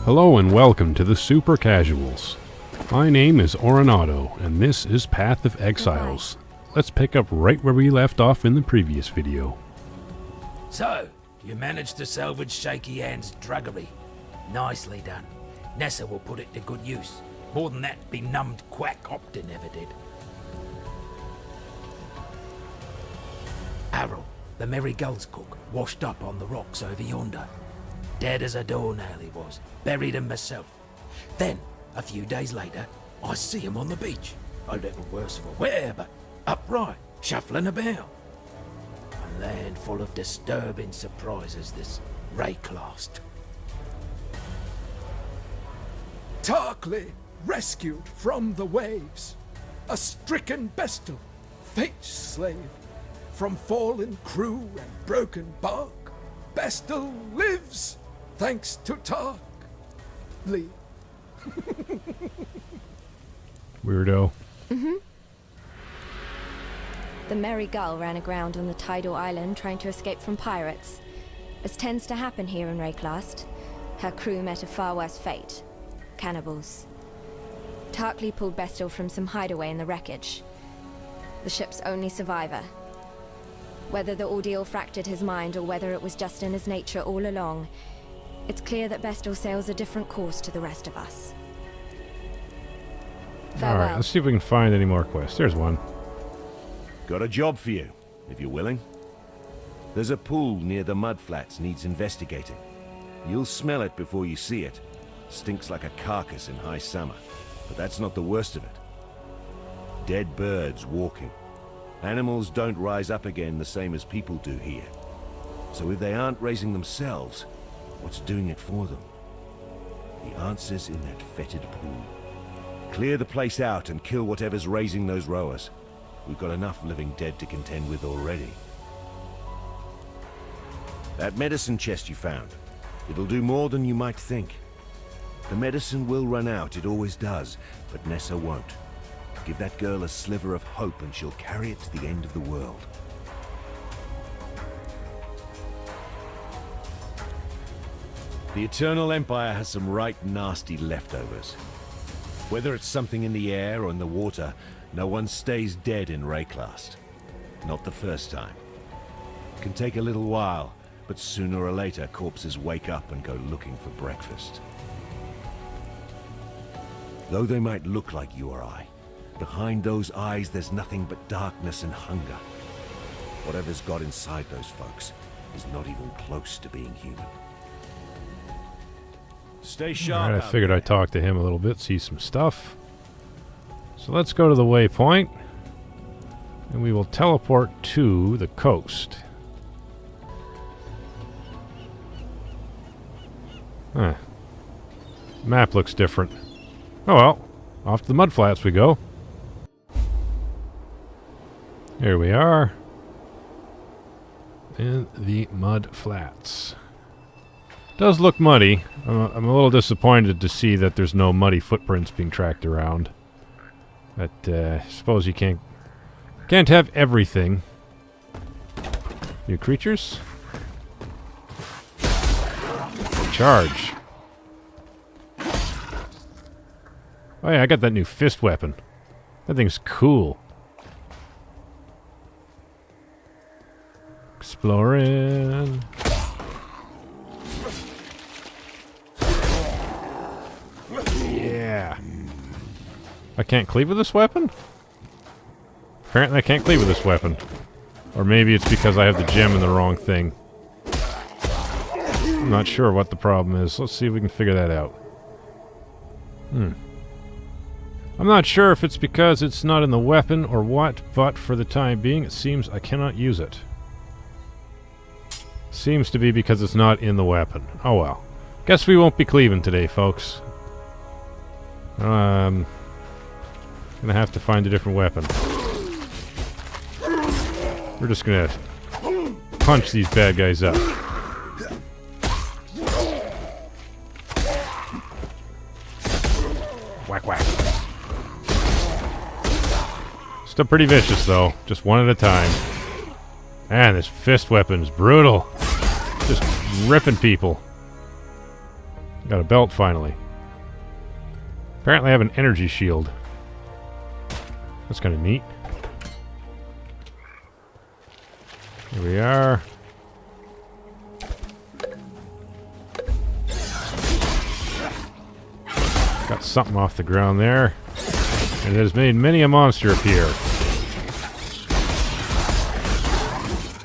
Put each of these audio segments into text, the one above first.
Hello and welcome to the Super Casuals. My name is Auronado, and this is Path of Exiles. Let's pick up right where we left off in the previous video. So, you managed to salvage Shaky Hand's druggery. Nicely done. Nessa will put it to good use. More than that benumbed quack Optin ever did. Harold, the Merry Gull's cook, washed up on the rocks over yonder. Dead as a doornail he was. Buried him myself. Then, a few days later, I see him on the beach. A little worse for wear, but upright, shuffling about. A land full of disturbing surprises, this Wraeclast. Tarkly rescued from the waves. A stricken bestial, fate's slave. From fallen crew and broken bark, Bestial lives, thanks to Tark. Lee. Weirdo. The Merry Gull ran aground on the tidal island trying to escape from pirates. As tends to happen here in Wraeclast, her crew met a far worse fate. Cannibals. Tarkley pulled Bestial from some hideaway in the wreckage. The ship's only survivor. Whether the ordeal fractured his mind or whether it was just in his nature all along, it's clear that Bestial sails a different course to the rest of us. Alright, let's see if we can find any more quests. There's one. Got a job for you, if you're willing. There's a pool near the mudflats needs investigating. You'll smell it before you see it. Stinks like a carcass in high summer, but that's not the worst of it. Dead birds walking. Animals don't rise up again the same as people do here. So if they aren't raising themselves, what's doing it for them? The answer's in that fetid pool. Clear the place out and kill whatever's raising those rowers. We've got enough living dead to contend with already. That medicine chest you found, it'll do more than you might think. The medicine will run out, it always does, but Nessa won't. Give that girl a sliver of hope and she'll carry it to the end of the world. The Eternal Empire has some right nasty leftovers. Whether it's something in the air or in the water, no one stays dead in Wraeclast. Not the first time. It can take a little while, but sooner or later corpses wake up and go looking for breakfast. Though they might look like you or I, behind those eyes there's nothing but darkness and hunger. Whatever's got inside those folks is not even close to being human. Stay sharp. Alright, I figured I'd talk to him a little bit, see some stuff. So let's go to the waypoint, and we will teleport to the coast. Huh. Map looks different. Oh well, off to the mudflats we go. Here we are. In the mudflats. Does look muddy. I'm a little disappointed to see that there's no muddy footprints being tracked around. But I suppose you can't have everything. New creatures? Charge. Oh yeah, I got that new fist weapon. That thing's cool. Exploring. Yeah. I can't cleave with this weapon? Apparently I can't cleave with this weapon. Or maybe it's because I have the gem in the wrong thing. I'm not sure what the problem is. Let's see if we can figure that out. I'm not sure if it's because it's not in the weapon or what, but for the time being it seems I cannot use it. Seems to be because it's not in the weapon. Oh well. Guess we won't be cleaving today, folks. Gonna have to find a different weapon. We're just gonna punch these bad guys up. Whack whack. Still pretty vicious though, just one at a time. Man, this fist weapon is brutal. Just ripping people. Got a belt finally. Apparently I have an energy shield. That's kind of neat. Here we are. Got something off the ground there. And it has made many a monster appear.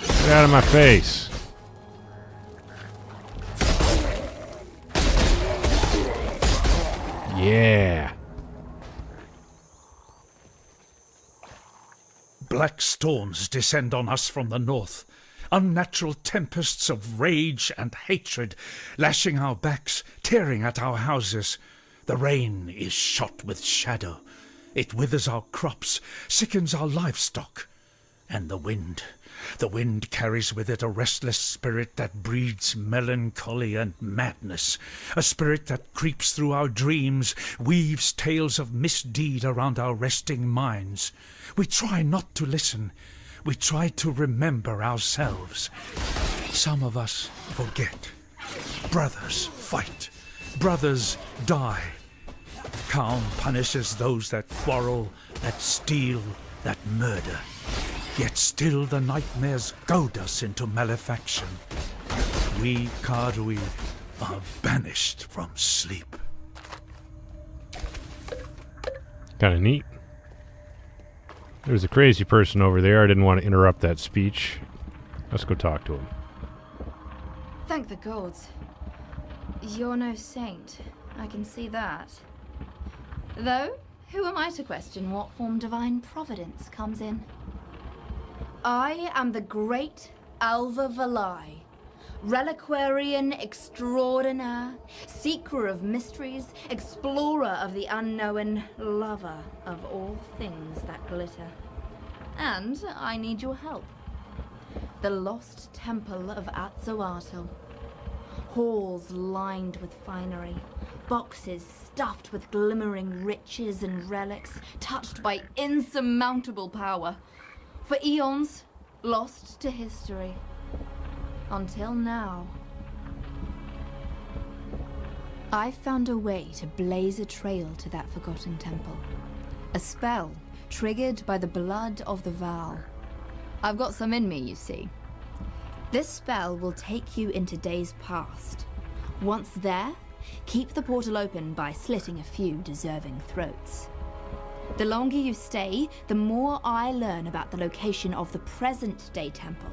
Get out of my face. Yeah. Black storms descend on us from the north. Unnatural tempests of rage and hatred, lashing our backs, tearing at our houses. The rain is shot with shadow. It withers our crops, sickens our livestock. And the wind carries with it a restless spirit that breeds melancholy and madness. A spirit that creeps through our dreams, weaves tales of misdeed around our resting minds. We try not to listen. We try to remember ourselves. Some of us forget. Brothers fight. Brothers die. Calm punishes those that quarrel, that steal, that murder. Yet still the nightmares goad us into malefaction. We Karui are banished from sleep. Kinda neat. There's a crazy person over there. I didn't want to interrupt that speech. Let's go talk to him. Thank the gods. You're no saint. I can see that. Though, who am I to question what form divine providence comes in? I am the great Alva Valai, reliquarian extraordinaire, seeker of mysteries, explorer of the unknown, lover of all things that glitter. And I need your help. The lost temple of Atzoatl. Halls lined with finery, boxes stuffed with glimmering riches and relics, touched by insurmountable power. For eons, lost to history. Until now. I found a way to blaze a trail to that forgotten temple. A spell triggered by the blood of the Val. I've got some in me, you see. This spell will take you into days past. Once there, keep the portal open by slitting a few deserving throats. The longer you stay, the more I learn about the location of the present-day temple.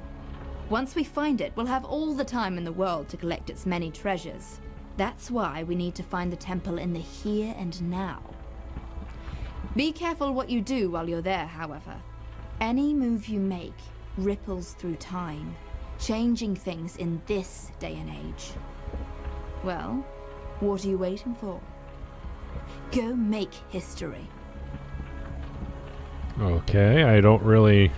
Once we find it, we'll have all the time in the world to collect its many treasures. That's why we need to find the temple in the here and now. Be careful what you do while you're there, however. Any move you make ripples through time, changing things in this day and age. Well, what are you waiting for? Go make history. Okay, I don't really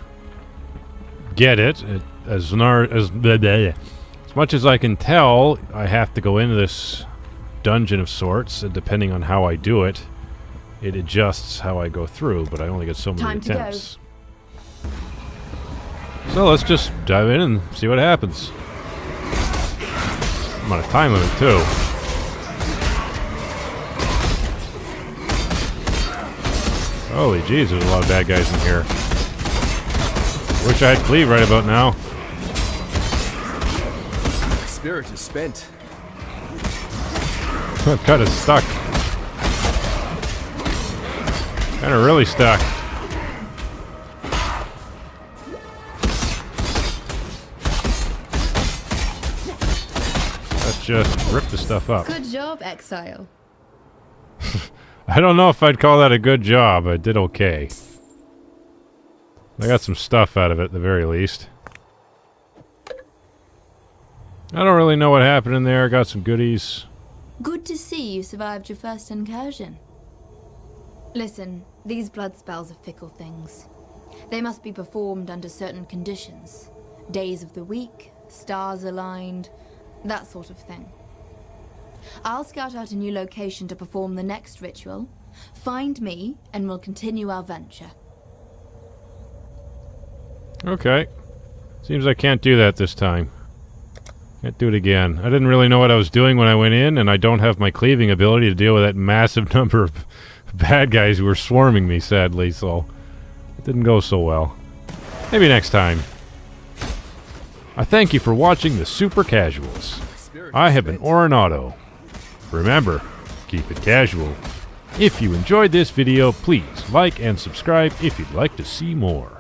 get it. As much as I can tell, I have to go into this dungeon of sorts, and depending on how I do it, it adjusts how I go through, but I only get so many Time to attempts. So let's just dive in and see what happens. I'm on a time limit too. Holy jeez, there's a lot of bad guys in here. Wish I had cleave right about now. Spirit is spent. I'm kind of stuck. Kind of really stuck. Let's just rip the stuff up. Good job, Exile. I don't know if I'd call that a good job. I did okay. I got some stuff out of it at the very least. I don't really know what happened in there. I got some goodies. Good to see you survived your first incursion. Listen, these blood spells are fickle things. They must be performed under certain conditions. Days of the week, stars aligned, that sort of thing. I'll scout out a new location to perform the next ritual. Find me, and we'll continue our venture. Okay. Seems I can't do that this time. Can't do it again. I didn't really know what I was doing when I went in, and I don't have my cleaving ability to deal with that massive number of bad guys who were swarming me, sadly, so it didn't go so well. Maybe next time. I thank you for watching the Super Casuals. I have been Auronado. Remember, keep it casual. If you enjoyed this video, please like and subscribe if you'd like to see more.